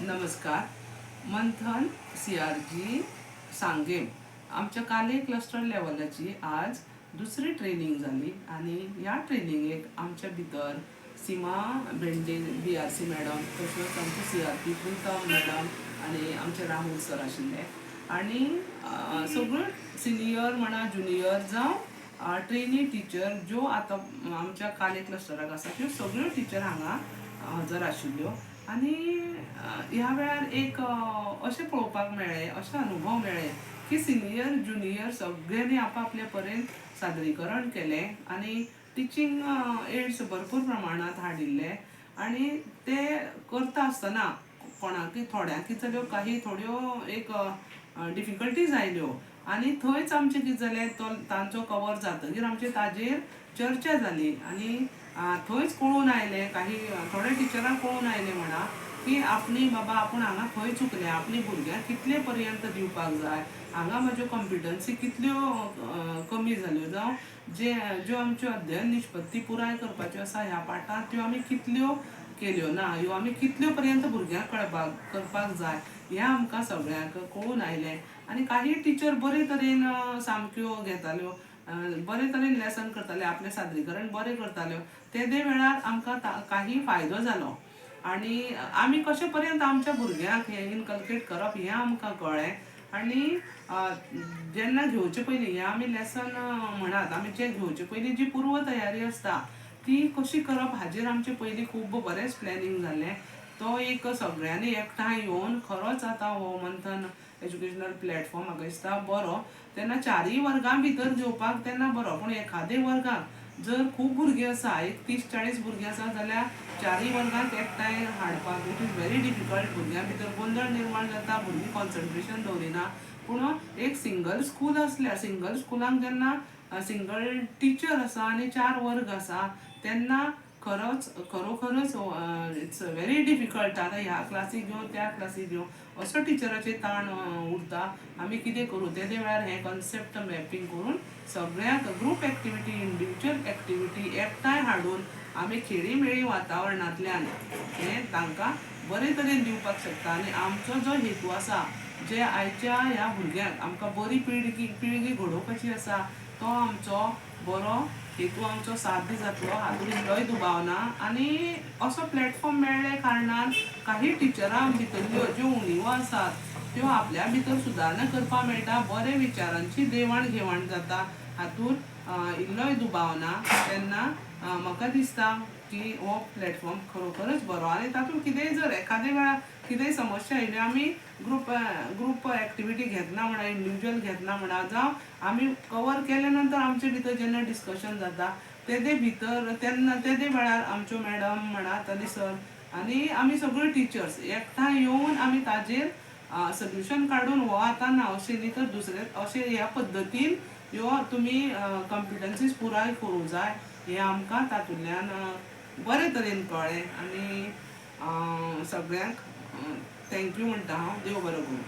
नमस्कार. मंथन CRG सांगेम आमच्या काले क्लस्टर लेवलाची आज दुसरी ट्रेनिंग झाली आणि ह्या ट्रेनिंगेक आमच्या भितर सीमा बेंडे BRC मॅडम तशेंच आमचे CRP प्रीतम मॅडम आणि आमचे राहुल सर आशिल्ले आणि सगळ्यो सिनियर म्हणा ज्युनियर जावं ट्रेनी टिचर ज्यो आतां आमच्या काले क्लस्टराक आसा त्यो सगळ्यो टिचर हांगा हजर आशिल्ल्यो आणि ह्या वेळार एक अशें पळोवपाक मेळ्ळें, अशें अनुभव मेळ्ळे की सिनियर ज्युनियर सगळ्यांनी आपापल्या परेन सादरीकरण केलें आणि टिचींग एड्स भरपूर प्रमाणात हाडिल्ले आणि ते करता आसतना कोणाकय थोड्यांक कितें जाल्यो काही थोड्यो एक डिफिकल्टीज आयल्यो आणि थंयच आमचें कितें जालें तो तांचो कवर जातकीर आमचे ताजेर चर्चा जाली आणि थंयच कळून आयलें काही थोड्या टिचरांक कळून आयलें म्हणा की आपली बाबा आपूण हांगा खंय चुकलें, आपली भुरग्यांक कितले पर्यंत दिवपाक जाय, हांगा म्हज्यो कॉम्पिटन्सी कितल्यो कमी जाल्यो जावं ज्यो आमच्यो अध्ययन निश्पत्ती पुराय करपाच्यो आसा ह्या पाठांत त्यो आमी कितल्यो केल्यो ना, ह्यो आमी कितल्यो पर्यंत भुरग्यांक करपाक जाय हें आमकां सगळ्यांक कळून आयलें आणि काही टिचर बरे तरेन सामक्यो घेताल्यो, बरे तरेन लेसन करताले, आपलें सादरीकरण बरें करताल्यो. ते वेळार आमकां काही फायदो जालो आणि आमी कशे पर्यंत आमच्या भुरग्यांक हें इनकल्केट करप हें आमकां कळ्ळें आणि जेन्ना घेवचे पयलीं हें आमी लेसन म्हणात आमी जें घेवचे पयलीं जी पूर्व तयारी आसता ती कशी करप हाजेर आमचें पयलीं खूब बरेंच प्लॅनिंग जाल्लें. तो एक सगळ्यांनी एकठांय येवन खरोच आतां हो मंथन एज्युकेशनल प्लॅटफॉर्म म्हाका दिसता बरो तेन्ना 4 वर्गां भितर घेवपाक तेन्ना बरो, पूण एखादे वर्गाक जर खूब भुरगीं आसा, एक 30-40 भुरगीं आसा जाल्यार 4 वर्गांक एकठांय हाडपाक इट इज व्हेरी डिफिकल्ट. भुरग्यां भितर गोंधळ निर्माण जाता, भुरगीं कॉन्सन्ट्रेशन दवरिना. पूण एक सिंगल स्कूल आसल्यार सिंगल स्कुलाक जेन्ना सिंगल टिचर आसा आनी 4 वर्ग आसा तेन्ना खरोखरच इट्स व्हेरी डिफिकल्ट. आतां ह्या क्लासीक घेवन त्या क्लासीक घेवन असो टिचराचेर ताण उरता. आमी कितें करूं ते वेळार हें कॉन्सेप्ट मॅपींग करून सगळ्यांक ग्रूप एक्टिविटी, इंडिविज्युअल एक्टिविटी एकठांय हाडून आमी खेळीमेळी वातावरणांतल्यान हें तांकां बरे तरेन दिवपाक शकता. आनी आमचो जो हेतू आसा जे आयच्या ह्या भुरग्यांक आमकां बरी पिळगी घडोवपाची आसा तो आमचो बरो हेतू आमचो साध्य जातलो, हातूंत इल्लोय दुबाव ना. आनी असो प्लॅटफॉर्म मेळ्ळे कारणान काही टिचरां भितरल्यो ज्यो उणिवो आसात त्यो आपल्या भितर सुदारणां करपाक मेळटा, बरे विचारांची देवाण घेवाण जाता, हातूंत इल्लोय दुबाव ना. तेन्ना म्हाका दिसता की हो प्लॅटफॉर्म खरोखरच बरो आनी तातूंत कितेंय जर एखादे वेळार कितेंय समस्या आयल्यो आमी ग्रूप एक्टिविटी घेतना म्हणा, इंडिविज्युअल घेतना म्हणा जावं आमी कवर केल्या नंतर आमचे भितर जेन्ना डिस्कशन जाता तेदे भितर तेन्ना तेदे वेळार आमच्यो मॅडम म्हणा तरी सर आनी आमी सगळ्यो टिचर्स एकठांय येवन आमी ताजेर सोल्युशन काडून हो आतां ना अशें न्ही तर दुसरे अशें ह्या पद्दतीन ह्यो तुमी कॉम्पिटन्सीज पुराय करूं जाय हें आमकां तातूंतल्यान बरे तरेन कळ्ळें. आनी सगळ्यांक थँक्यू म्हणटा हांव. देव बरो करूं.